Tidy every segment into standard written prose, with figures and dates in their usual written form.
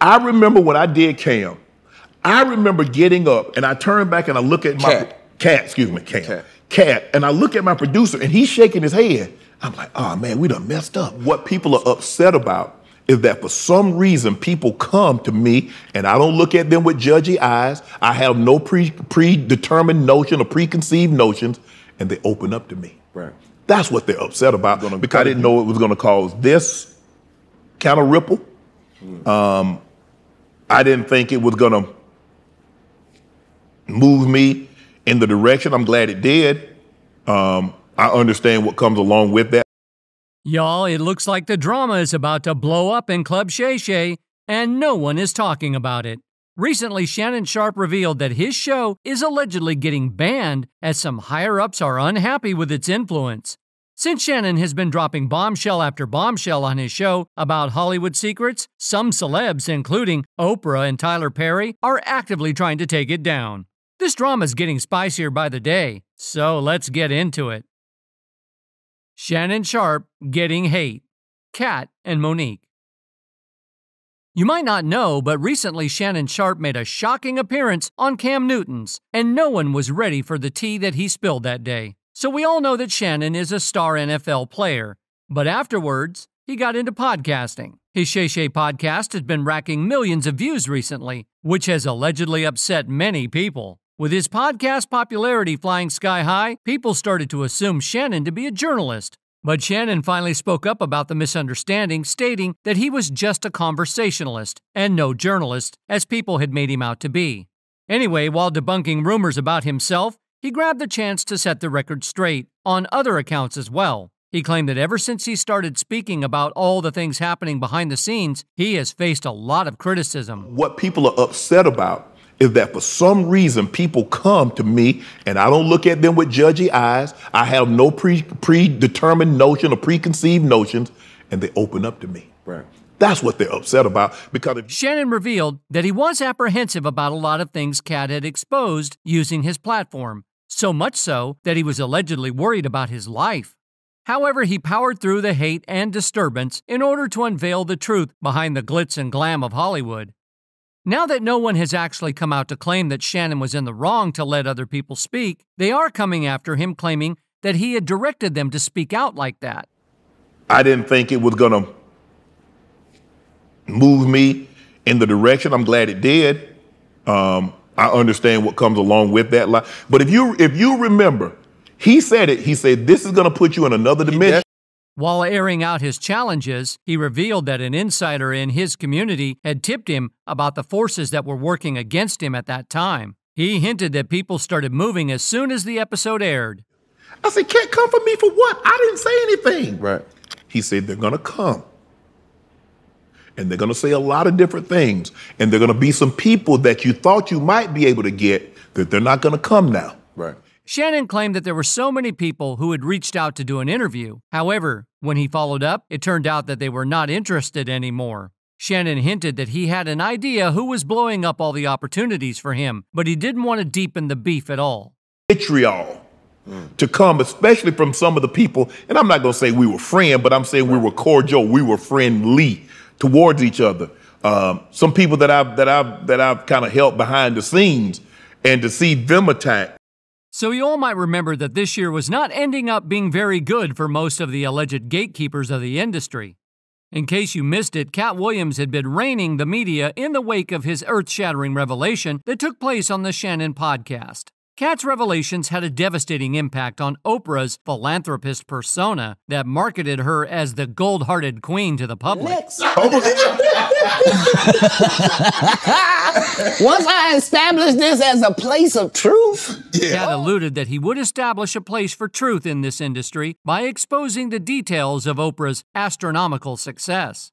I remember when I did Cam, I remember getting up and I turn back and I look at my cat, and I look at my producer and he's shaking his head. I'm like, oh man, we done messed up. What people are upset about is that for some reason people come to me and I don't look at them with judgy eyes. I have no predetermined notion or preconceived notions, and they open up to me. Right. That's what they're upset about because I didn't know it was going to cause this kind of ripple. I didn't think it was going to move me in the direction. I'm glad it did. I understand what comes along with that. Y'all, it looks like the drama is about to blow up in Club Shay Shay, and no one is talking about it. Recently, Shannon Sharpe revealed that his show is allegedly getting banned as some higher-ups are unhappy with its influence. Since Shannon has been dropping bombshell after bombshell on his show about Hollywood secrets, some celebs, including Oprah and Tyler Perry, are actively trying to take it down. This drama is getting spicier by the day, so let's get into it. Shannon Sharpe getting hate. Kat and Monique. You might not know, but recently Shannon Sharpe made a shocking appearance on Cam Newton's, and no one was ready for the tea that he spilled that day. So we all know that Shannon is a star NFL player, but afterwards, he got into podcasting. His Shay Shay podcast has been racking millions of views recently, which has allegedly upset many people. With his podcast popularity flying sky high, people started to assume Shannon to be a journalist. But Shannon finally spoke up about the misunderstanding, stating that he was just a conversationalist and no journalist, as people had made him out to be. Anyway, while debunking rumors about himself, he grabbed the chance to set the record straight on other accounts as well. He claimed that ever since he started speaking about all the things happening behind the scenes, he has faced a lot of criticism. What people are upset about is that for some reason people come to me and I don't look at them with judgy eyes. I have no predetermined notion or preconceived notions, and they open up to me. Right. That's what they're upset about. Because Shannon revealed that he was apprehensive about a lot of things Kat had exposed using his platform, so much so that he was allegedly worried about his life. However, he powered through the hate and disturbance in order to unveil the truth behind the glitz and glam of Hollywood. Now that no one has actually come out to claim that Shannon was in the wrong to let other people speak, they are coming after him, claiming that he had directed them to speak out like that. I didn't think it was going to move me in the direction. I'm glad it did. I understand what comes along with that. But if you remember, he said it. He said, this is going to put you in another dimension. While airing out his challenges, he revealed that an insider in his community had tipped him about the forces that were working against him at that time. He hinted that people started moving as soon as the episode aired. I said, can't come for me for what? I didn't say anything. Right. He said, they're going to come. And they're going to say a lot of different things. And they're going to be some people that you thought you might be able to get that they're not going to come now. Right. Shannon claimed that there were so many people who had reached out to do an interview. However, when he followed up, it turned out that they were not interested anymore. Shannon hinted that he had an idea who was blowing up all the opportunities for him, but he didn't want to deepen the beef at all. Vitriol to come, especially from some of the people, and I'm not going to say we were friends, but I'm saying we were cordial, we were friendly towards each other. Some people that I've kind of helped behind the scenes, and to see them attack. So you all might remember that this year was not ending up being very good for most of the alleged gatekeepers of the industry. In case you missed it, Cat Williams had been reigning the media in the wake of his earth-shattering revelation that took place on the Shannon podcast. Cat's revelations had a devastating impact on Oprah's philanthropist persona that marketed her as the gold-hearted queen to the public. Once I establish this as a place of truth. Cat alluded that he would establish a place for truth in this industry by exposing the details of Oprah's astronomical success.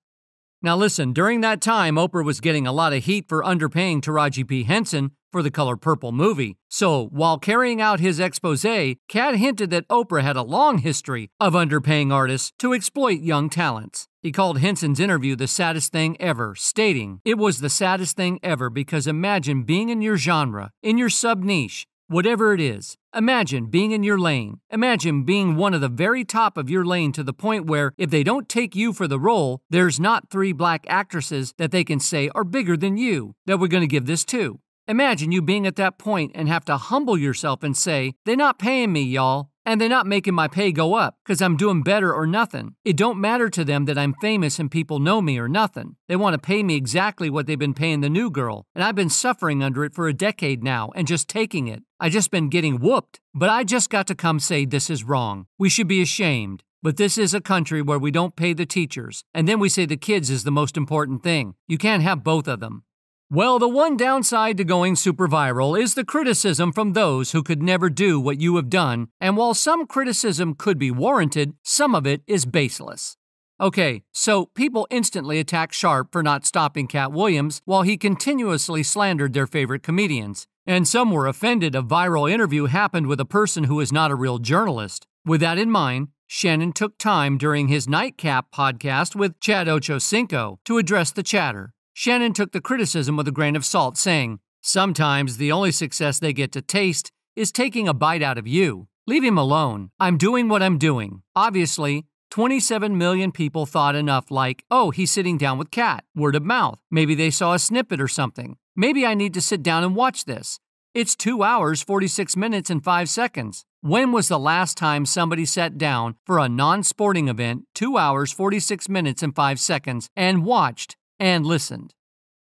Now listen, during that time, Oprah was getting a lot of heat for underpaying Taraji P. Henson for the Color Purple movie. So, while carrying out his expose, Cat hinted that Oprah had a long history of underpaying artists to exploit young talents. He called Henson's interview the saddest thing ever, stating, "It was the saddest thing ever because imagine being in your genre, in your sub-niche, Whatever it is, imagine being in your lane. Imagine being one of the very top of your lane to the point where if they don't take you for the role, there's not 3 black actresses that they can say are bigger than you that we're going to give this to. Imagine you being at that point and have to humble yourself and say, they're not paying me, y'all, and they're not making my pay go up because I'm doing better or nothing. It don't matter to them that I'm famous and people know me or nothing. They want to pay me exactly what they've been paying the new girl, and I've been suffering under it for a decade now and just taking it. I just been getting whooped, but I just got to come say this is wrong. We should be ashamed. But this is a country where we don't pay the teachers, and then we say the kids is the most important thing. You can't have both of them. Well, the one downside to going super viral is the criticism from those who could never do what you have done, and while some criticism could be warranted, some of it is baseless. Okay, so people instantly attack Sharpe for not stopping Cat Williams while he continuously slandered their favorite comedians. And some were offended a viral interview happened with a person who is not a real journalist. With that in mind, Shannon took time during his Nightcap podcast with Chad Ochocinco to address the chatter. Shannon took the criticism with a grain of salt, saying, "Sometimes the only success they get to taste is taking a bite out of you. Leave him alone. I'm doing what I'm doing." Obviously, 27 million people thought enough like, oh, he's sitting down with Kat. Word of mouth. Maybe they saw a snippet or something. Maybe I need to sit down and watch this. It's 2 hours, 46 minutes, and 5 seconds. When was the last time somebody sat down for a non-sporting event, 2 hours, 46 minutes, and 5 seconds, and watched and listened?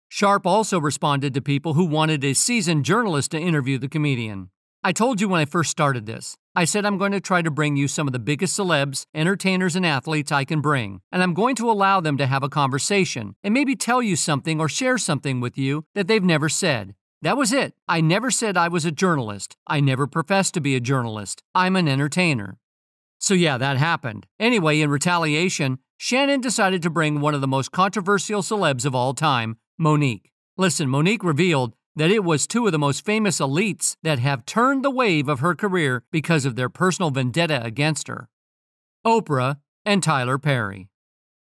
Sharpe also responded to people who wanted a seasoned journalist to interview the comedian. I told you when I first started this, I said I'm going to try to bring you some of the biggest celebs, entertainers, and athletes I can bring, and I'm going to allow them to have a conversation and maybe tell you something or share something with you that they've never said. That was it. I never said I was a journalist. I never professed to be a journalist. I'm an entertainer. So yeah, that happened. Anyway, in retaliation, Shannon decided to bring one of the most controversial celebs of all time, Monique. Listen, Monique revealed that it was 2 of the most famous elites that have turned the wave of her career because of their personal vendetta against her. Oprah and Tyler Perry.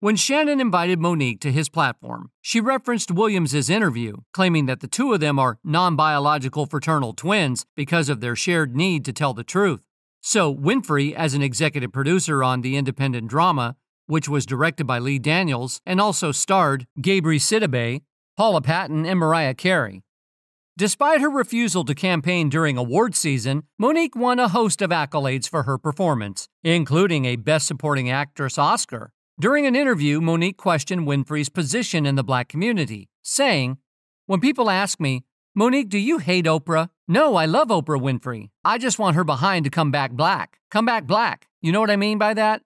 When Shannon invited Monique to his platform, she referenced Williams' interview, claiming that the 2 of them are non-biological fraternal twins because of their shared need to tell the truth. So Winfrey, as an executive producer on the independent drama, which was directed by Lee Daniels and also starred Gabri Sidibe, Paula Patton, and Mariah Carey. Despite her refusal to campaign during award season, Monique won a host of accolades for her performance, including a Best Supporting Actress Oscar. During an interview, Monique questioned Winfrey's position in the black community, saying, "When people ask me, 'Monique, do you hate Oprah?' No, I love Oprah Winfrey. I just want her behind to come back black. Come back black. You know what I mean by that?"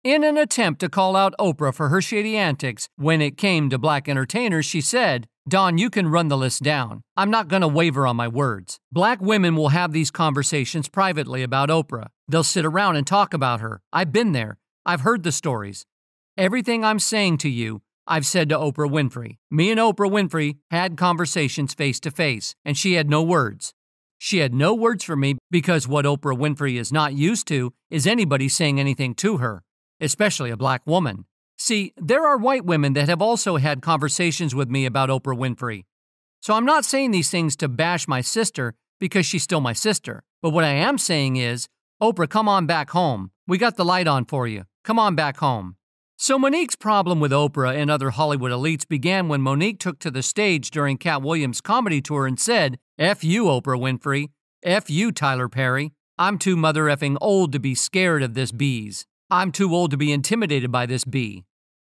In an attempt to call out Oprah for her shady antics when it came to black entertainers, she said, "Don, you can run the list down. I'm not going to waver on my words. Black women will have these conversations privately about Oprah. They'll sit around and talk about her. I've been there. I've heard the stories. Everything I'm saying to you, I've said to Oprah Winfrey. Me and Oprah Winfrey had conversations face to face, and she had no words. She had no words for me because what Oprah Winfrey is not used to is anybody saying anything to her, especially a black woman. See, there are white women that have also had conversations with me about Oprah Winfrey. So I'm not saying these things to bash my sister because she's still my sister. But what I am saying is, Oprah, come on back home. We got the light on for you. Come on back home." So Monique's problem with Oprah and other Hollywood elites began when Monique took to the stage during Cat Williams' comedy tour and said, "F you, Oprah Winfrey. F you, Tyler Perry. I'm too mother effing old to be scared of this bees. I'm too old to be intimidated by this bee.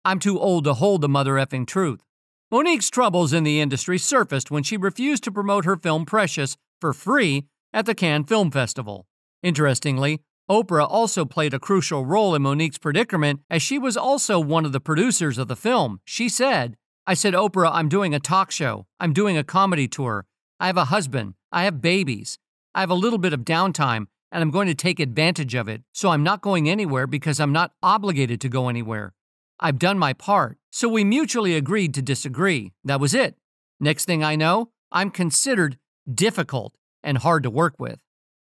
I'm too old to hold the mother effing truth." Monique's troubles in the industry surfaced when she refused to promote her film Precious for free at the Cannes Film Festival. Interestingly, Oprah also played a crucial role in Monique's predicament as she was also one of the producers of the film. She said, "I said, Oprah, I'm doing a talk show. I'm doing a comedy tour. I have a husband. I have babies. I have a little bit of downtime, and I'm going to take advantage of it. So I'm not going anywhere because I'm not obligated to go anywhere. I've done my part." So we mutually agreed to disagree. That was it. Next thing I know, I'm considered difficult and hard to work with.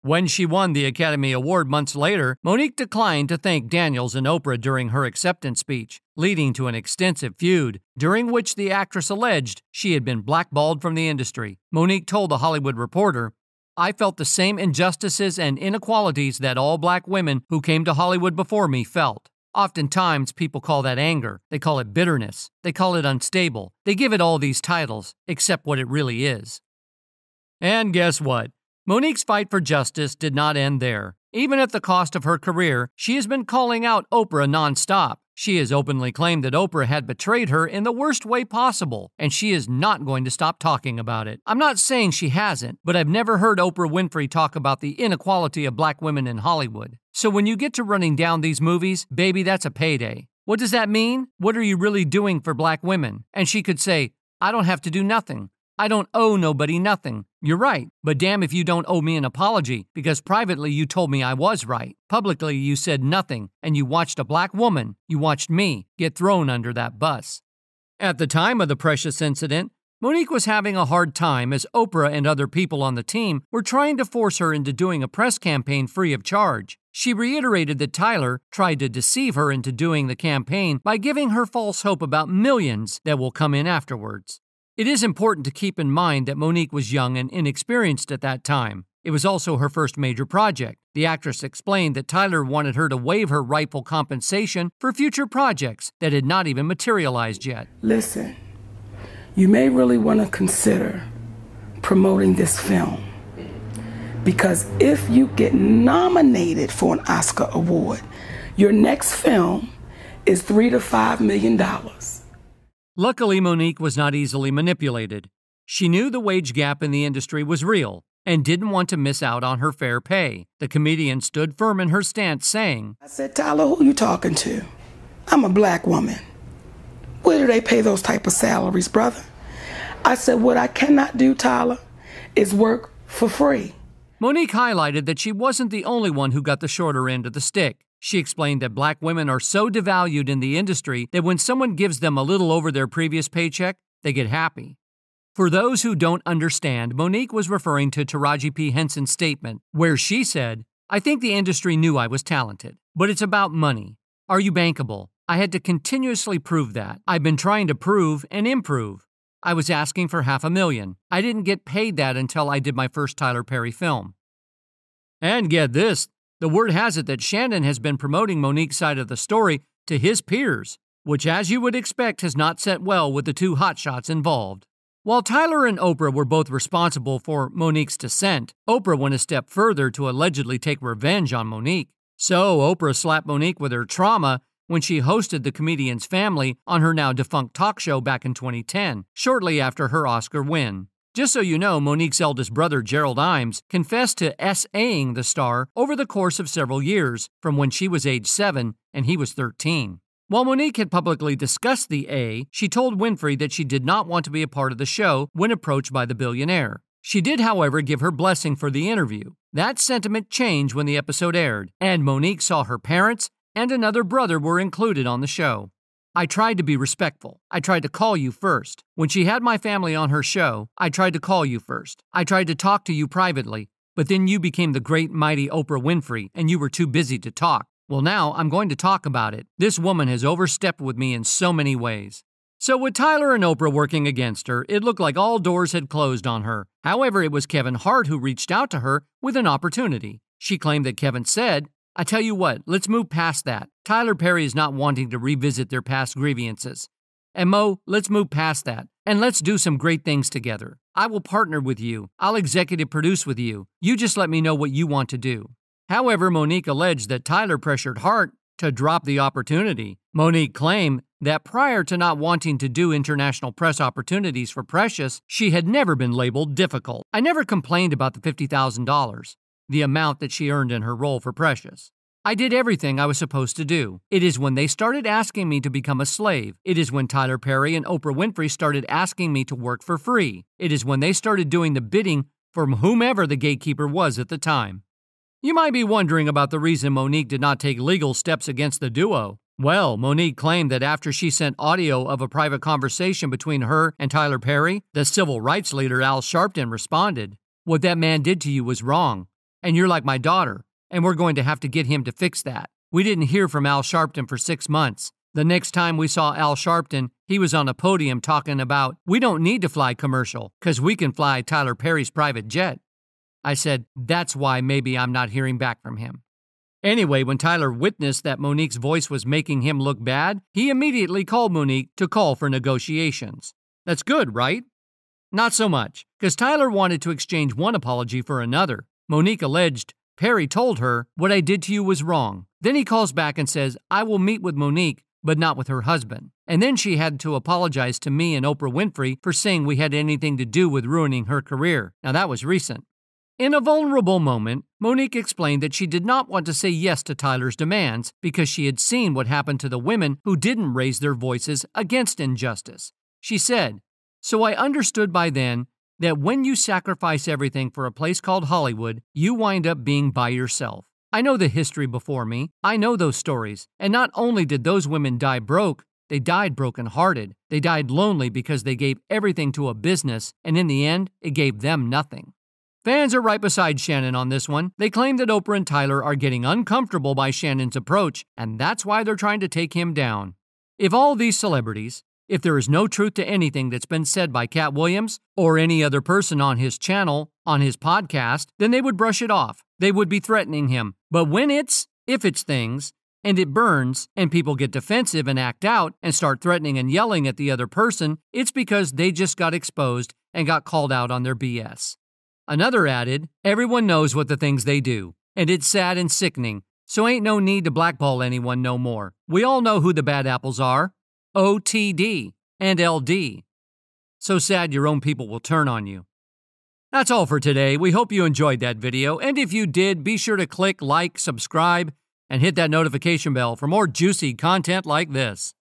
When she won the Academy Award months later, Monique declined to thank Daniels and Oprah during her acceptance speech, leading to an extensive feud, during which the actress alleged she had been blackballed from the industry. Monique told The Hollywood Reporter, I felt the same injustices and inequalities that all black women who came to Hollywood before me felt. Oftentimes, people call that anger. They call it bitterness. They call it unstable. They give it all these titles, except what it really is. And guess what? Monique's fight for justice did not end there. Even at the cost of her career, she has been calling out Oprah nonstop. She has openly claimed that Oprah had betrayed her in the worst way possible, and she is not going to stop talking about it. I'm not saying she hasn't, but I've never heard Oprah Winfrey talk about the inequality of black women in Hollywood. So when you get to running down these movies, baby, that's a payday. What does that mean? What are you really doing for black women? And she could say, I don't have to do nothing. I don't owe nobody nothing. You're right, but damn if you don't owe me an apology, because privately you told me I was right. Publicly you said nothing, and you watched a black woman, you watched me, get thrown under that bus. At the time of the Precious incident, Monique was having a hard time as Oprah and other people on the team were trying to force her into doing a press campaign free of charge. She reiterated that Tyler tried to deceive her into doing the campaign by giving her false hope about millions that will come in afterwards. It is important to keep in mind that Monique was young and inexperienced at that time. It was also her first major project. The actress explained that Tyler wanted her to waive her rightful compensation for future projects that had not even materialized yet. Listen, you may really want to consider promoting this film, because if you get nominated for an Oscar award, your next film is $3 to $5 million. Luckily, Monique was not easily manipulated. She knew the wage gap in the industry was real and didn't want to miss out on her fair pay. The comedian stood firm in her stance, saying, I said, Tyler, who you talking to? I'm a black woman. Where do they pay those type of salaries, brother? I said, what I cannot do, Tyler, is work for free. Monique highlighted that she wasn't the only one who got the shorter end of the stick. She explained that black women are so devalued in the industry that when someone gives them a little over their previous paycheck, they get happy. For those who don't understand, Monique was referring to Taraji P. Henson's statement, where she said, I think the industry knew I was talented, but it's about money. Are you bankable? I had to continuously prove that. I've been trying to prove and improve. I was asking for $500,000. I didn't get paid that until I did my first Tyler Perry film. And get this, the word has it that Shannon has been promoting Monique's side of the story to his peers, which as you would expect has not set well with the two hotshots involved. While Tyler and Oprah were both responsible for Monique's descent, Oprah went a step further to allegedly take revenge on Monique. So Oprah slapped Monique with her trauma when she hosted the comedian's family on her now defunct talk show back in 2010, shortly after her Oscar win. Just so you know, Monique's eldest brother, Gerald Imes, confessed to S.A.ing the star over the course of several years, from when she was age 7 and he was 13. While Monique had publicly discussed the A, she told Winfrey that she did not want to be a part of the show when approached by the billionaire. She did, however, give her blessing for the interview. That sentiment changed when the episode aired, and Monique saw her parents and another brother were included on the show. I tried to be respectful. I tried to call you first. When she had my family on her show, I tried to call you first. I tried to talk to you privately, but then you became the great mighty Oprah Winfrey and you were too busy to talk. Well, now I'm going to talk about it. This woman has overstepped with me in so many ways. So with Tyler and Oprah working against her, it looked like all doors had closed on her. However, it was Kevin Hart who reached out to her with an opportunity. She claimed that Kevin said, I tell you what, let's move past that. Tyler Perry is not wanting to revisit their past grievances. And Mo, let's move past that. And let's do some great things together. I will partner with you. I'll executive produce with you. You just let me know what you want to do. However, Monique alleged that Tyler pressured Hart to drop the opportunity. Monique claimed that prior to not wanting to do international press opportunities for Precious, she had never been labeled difficult. I never complained about the $50,000. The amount that she earned in her role for Precious. I did everything I was supposed to do. It is when they started asking me to become a slave. It is when Tyler Perry and Oprah Winfrey started asking me to work for free. It is when they started doing the bidding from whomever the gatekeeper was at the time. You might be wondering about the reason Monique did not take legal steps against the duo. Well, Monique claimed that after she sent audio of a private conversation between her and Tyler Perry, the civil rights leader Al Sharpton responded, "What that man did to you was wrong. And you're like my daughter, and we're going to have to get him to fix that." We didn't hear from Al Sharpton for 6 months. The next time we saw Al Sharpton, he was on a podium talking about, we don't need to fly commercial, because we can fly Tyler Perry's private jet. I said, that's why maybe I'm not hearing back from him. Anyway, when Tyler witnessed that Monique's voice was making him look bad, he immediately called Monique to call for negotiations. That's good, right? Not so much, because Tyler wanted to exchange one apology for another. Monique alleged, Perry told her, what I did to you was wrong. Then he calls back and says, I will meet with Monique, but not with her husband. And then she had to apologize to me and Oprah Winfrey for saying we had anything to do with ruining her career. Now that was recent. In a vulnerable moment, Monique explained that she did not want to say yes to Tyler's demands because she had seen what happened to the women who didn't raise their voices against injustice. She said, so I understood by then that when you sacrifice everything for a place called Hollywood, you wind up being by yourself. I know the history before me. I know those stories. And not only did those women die broke, they died brokenhearted. They died lonely because they gave everything to a business, and in the end, it gave them nothing. Fans are right beside Shannon on this one. They claim that Oprah and Tyler are getting uncomfortable by Shannon's approach, and that's why they're trying to take him down. If all these celebrities, if there is no truth to anything that's been said by Cat Williams or any other person on his channel, on his podcast, then they would brush it off. They would be threatening him. But if it's things, and it burns, and people get defensive and act out and start threatening and yelling at the other person, it's because they just got exposed and got called out on their BS. Another added, everyone knows what the things they do, and it's sad and sickening, so ain't no need to blackball anyone no more. We all know who the bad apples are, OTD and LD. So sad your own people will turn on you. That's all for today. We hope you enjoyed that video, and if you did, be sure to click like, subscribe, and hit that notification bell for more juicy content like this.